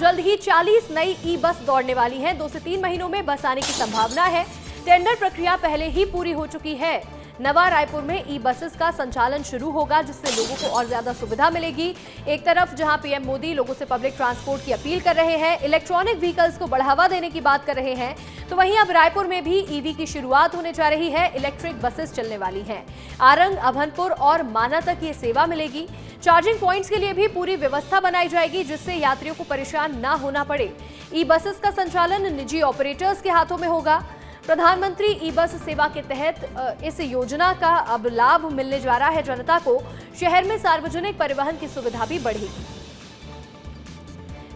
जल्द ही 40 नई ई बस दौड़ने वाली हैं। 2 से 3 महीनों में बस आने की संभावना है। टेंडर प्रक्रिया पहले ही पूरी हो चुकी है। नवा रायपुर में ई बसेस का संचालन शुरू होगा, जिससे लोगों को और ज्यादा सुविधा मिलेगी। एक तरफ जहां पीएम मोदी लोगों से पब्लिक ट्रांसपोर्ट की अपील कर रहे हैं, इलेक्ट्रॉनिक व्हीकल्स को बढ़ावा देने की बात कर रहे हैं, तो वहीं अब रायपुर में भी ईवी की शुरुआत होने जा रही है। इलेक्ट्रिक बसेस चलने वाली हैं। आरंग, अभनपुर और माना तक ये सेवा मिलेगी। चार्जिंग पॉइंट्स के लिए भी पूरी व्यवस्था बनाई जाएगी, जिससे यात्रियों को परेशान ना होना पड़े। ई बसेस का संचालन निजी ऑपरेटर्स के हाथों में होगा। प्रधानमंत्री ई बस सेवा के तहत इस योजना का अब लाभ मिलने जा रहा है जनता को। शहर में सार्वजनिक परिवहन की सुविधा भी बढ़ेगी।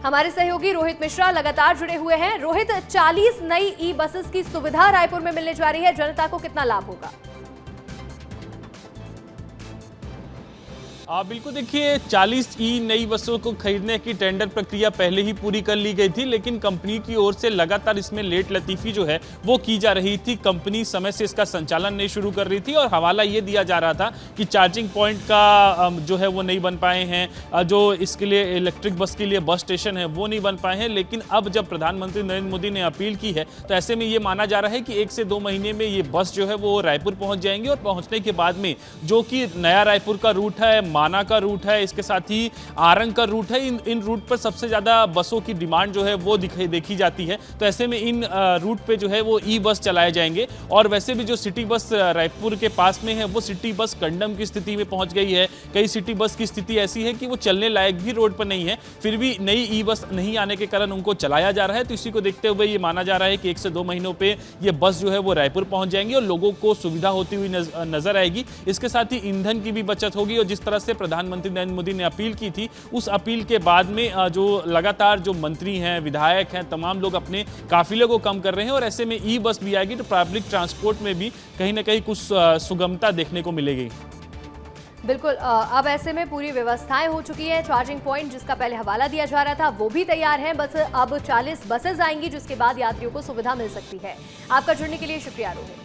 हमारे सहयोगी रोहित मिश्रा लगातार जुड़े हुए हैं। रोहित, 40 नई ई बसेस की सुविधा रायपुर में मिलने जा रही है, जनता को कितना लाभ होगा? बिल्कुल, देखिए 40 ई नई बसों को खरीदने की टेंडर प्रक्रिया पहले ही पूरी कर ली गई थी, लेकिन कंपनी की ओर से लगातार इसमें लेट लतीफी जो है वो की जा रही थी। कंपनी समय से इसका संचालन नहीं शुरू कर रही थी और हवाला ये दिया जा रहा था कि चार्जिंग पॉइंट का जो है वो नहीं बन पाए हैं, जो इसके लिए इलेक्ट्रिक बस के लिए बस स्टेशन है वो नहीं बन पाए हैं। लेकिन अब जब प्रधानमंत्री नरेंद्र मोदी ने अपील की है, तो ऐसे में ये माना जा रहा है कि 1 से 2 महीने में ये बस जो है वो रायपुर पहुंच जाएंगे और पहुंचने के बाद में जो कि नया रायपुर का रूट है, माना का रूट है, इसके साथ ही आरंग का रूट है, इन रूट पर सबसे ज्यादा बसों की डिमांड जो है वो देखी जाती है। तो ऐसे में इन रूट पे जो है वो ई बस चलाए जाएंगे। और वैसे भी जो सिटी बस रायपुर के पास में है, वो सिटी बस कंडम की स्थिति में पहुंच गई है। कई सिटी बस की स्थिति ऐसी है कि वो चलने लायक भी रोड पर नहीं है, फिर भी नई ई बस नहीं आने के कारण उनको चलाया जा रहा है। तो इसी को देखते हुए ये माना जा रहा है कि 1 से 2 महीनों पे ये बस जो है वो रायपुर पहुंच जाएंगी और लोगों को सुविधा होती हुई नजर आएगी। इसके साथ ही ईंधन की भी बचत होगी। और जिस तरह से प्रधानमंत्री नरेंद्र मोदी ने अपील की थी, उस अपील के बाद में जो लगातार जो मंत्री हैं, विधायक हैं, तमाम लोग अपने काफिले को कम कर रहे हैं। और ऐसे में ई बस भी आएगी तो पब्लिक ट्रांसपोर्ट में भी कहीं ना कहीं कुछ सुगमता देखने को मिलेगी। बिल्कुल, अब ऐसे में पूरी व्यवस्थाएं हो चुकी है। चार्जिंग पॉइंट जिसका पहले हवाला दिया जा रहा था वो भी तैयार है। बस अब 40 बसेस आएंगी, जिसके बाद यात्रियों को सुविधा मिल सकती है। आपका जुड़ने के लिए शुक्रिया रोहित।